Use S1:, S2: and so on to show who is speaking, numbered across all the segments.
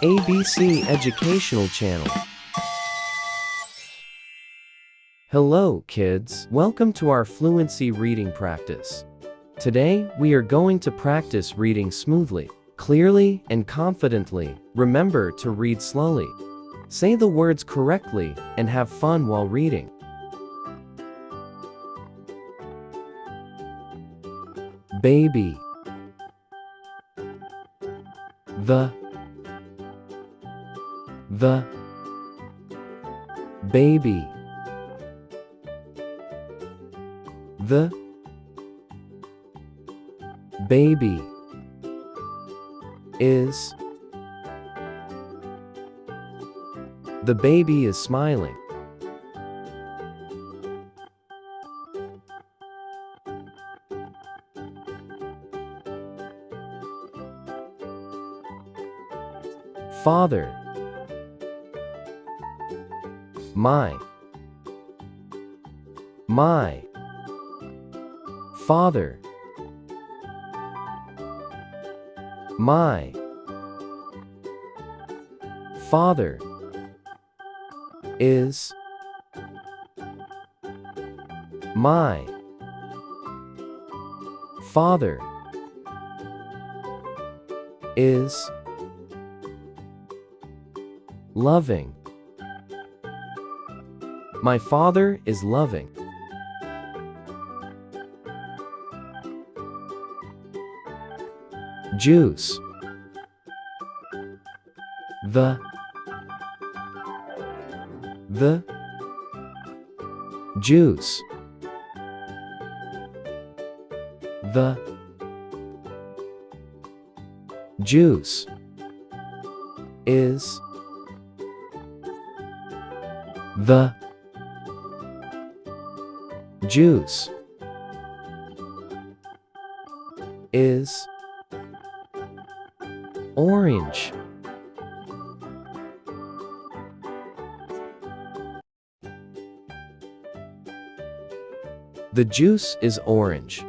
S1: ABC Educational Channel. Hello, kids. Welcome to our fluency reading practice. Today, we are going to practice reading smoothly, clearly, and confidently. Remember to read slowly. Say the words correctly and have fun while reading. Baby. The baby. The baby is. The baby is smiling. Father. My father. My father is. My father is loving. My father is loving. Juice. The juice. The juice is. The juice is orange. The juice is orange.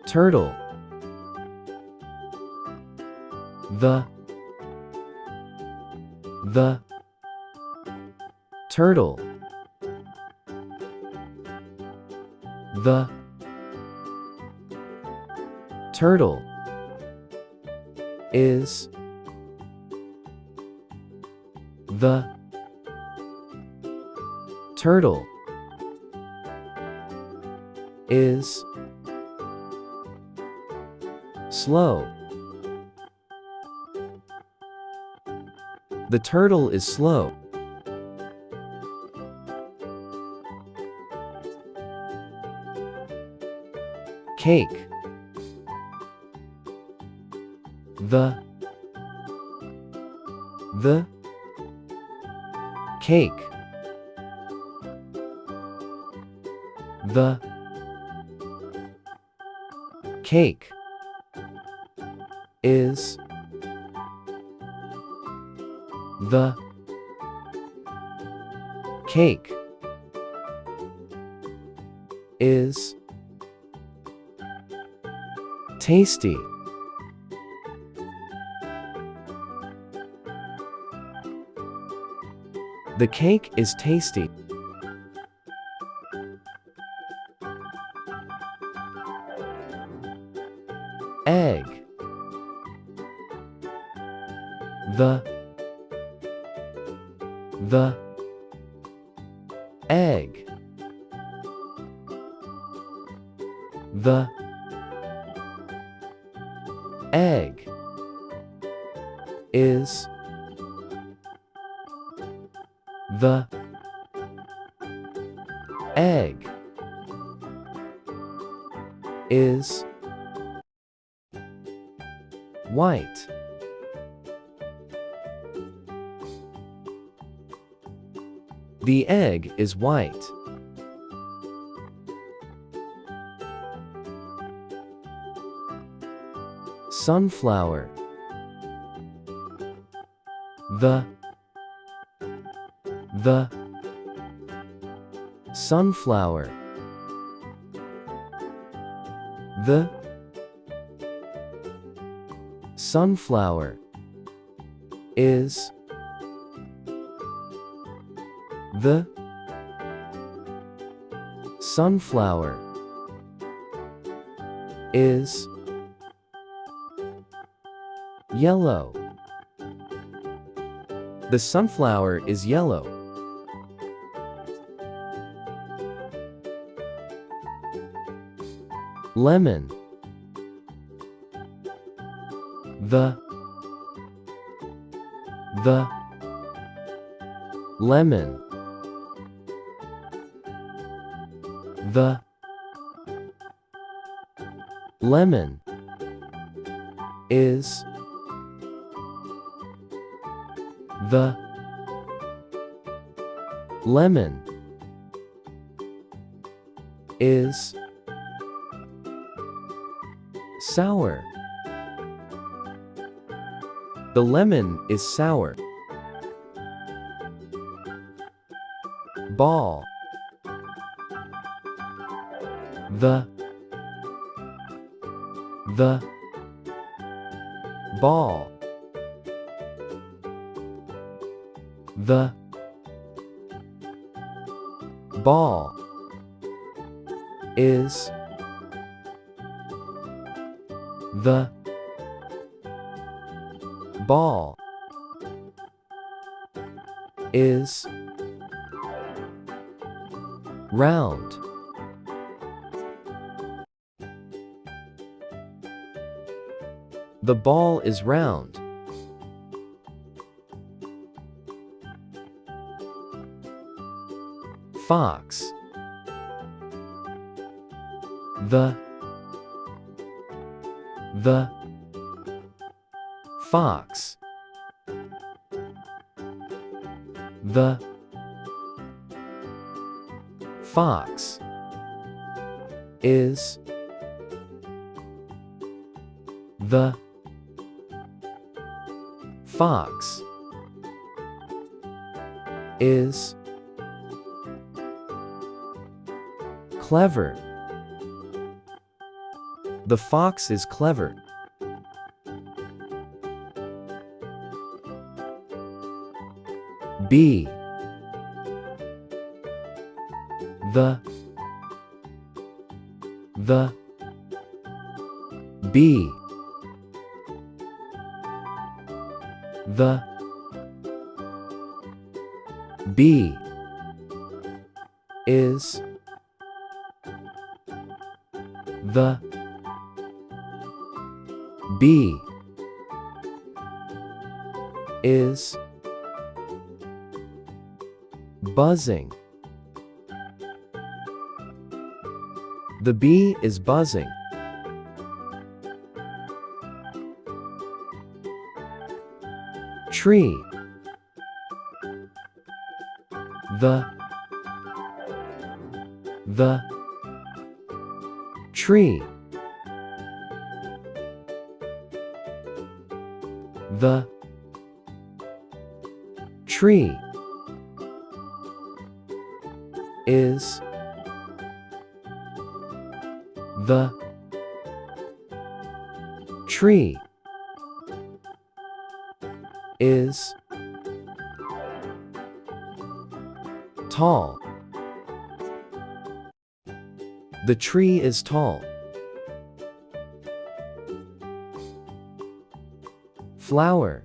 S1: Turtle. The turtle. The turtle is. The turtle is slow. The turtle is slow. Cake. The cake. The cake is. The cake is tasty. The cake is tasty. Egg. The egg. The egg is. The egg is white. The egg is white. Sunflower. The sunflower The sunflower is the sunflower is yellow. The sunflower is yellow. Lemon. The lemon. The lemon is the lemon is sour. The lemon is sour. Ball. The ball. The ball is the ball is round. The ball is round. Fox. The fox. The fox is the fox is clever. The fox is clever. Bee. The bee. The bee is the bee is buzzing. The bee is buzzing. Tree. The tree. The tree is the tree is tall. The tree is tall. Flower.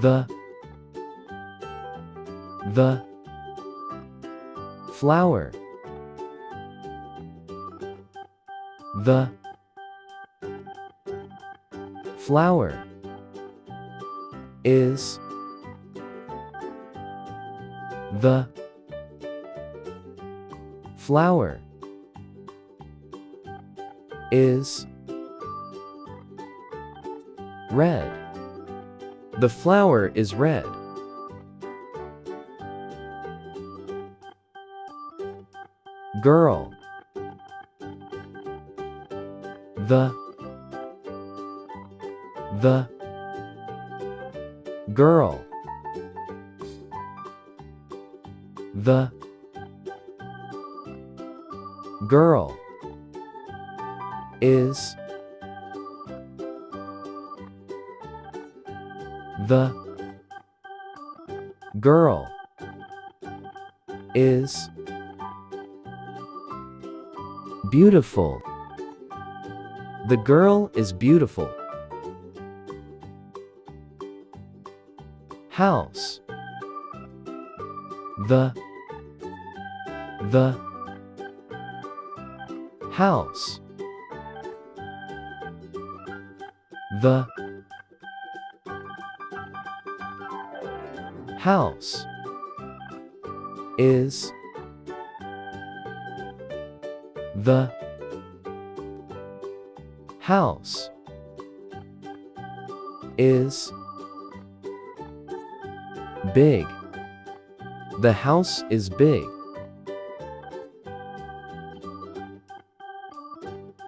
S1: The flower. The flower is the flower is red. The flower is red. Girl. The girl. The Girl is the girl is beautiful. The girl is beautiful. House. The house. The house is the house is big. The house is big.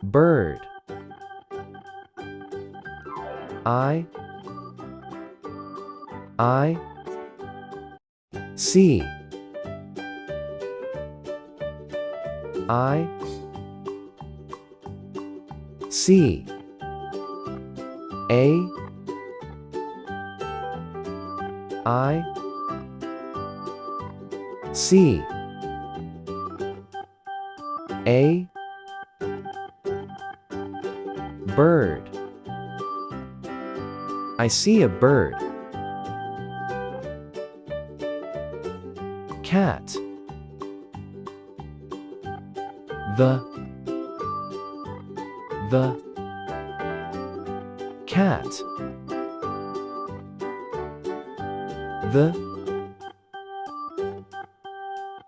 S1: Bird. I see. I see. I see. A bird. I see a bird. Cat. The cat. The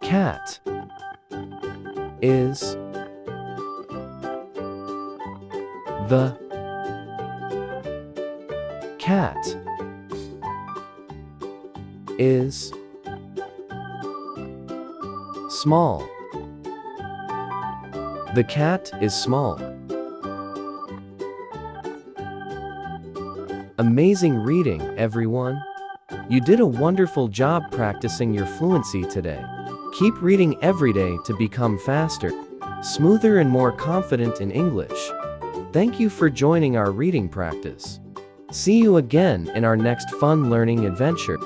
S1: cat is the cat is small. The cat is small. Amazing reading, everyone! You did a wonderful job practicing your fluency today. Keep reading every day to become faster, smoother, and more confident in English. Thank you for joining our reading practice. See you again in our next fun learning adventure.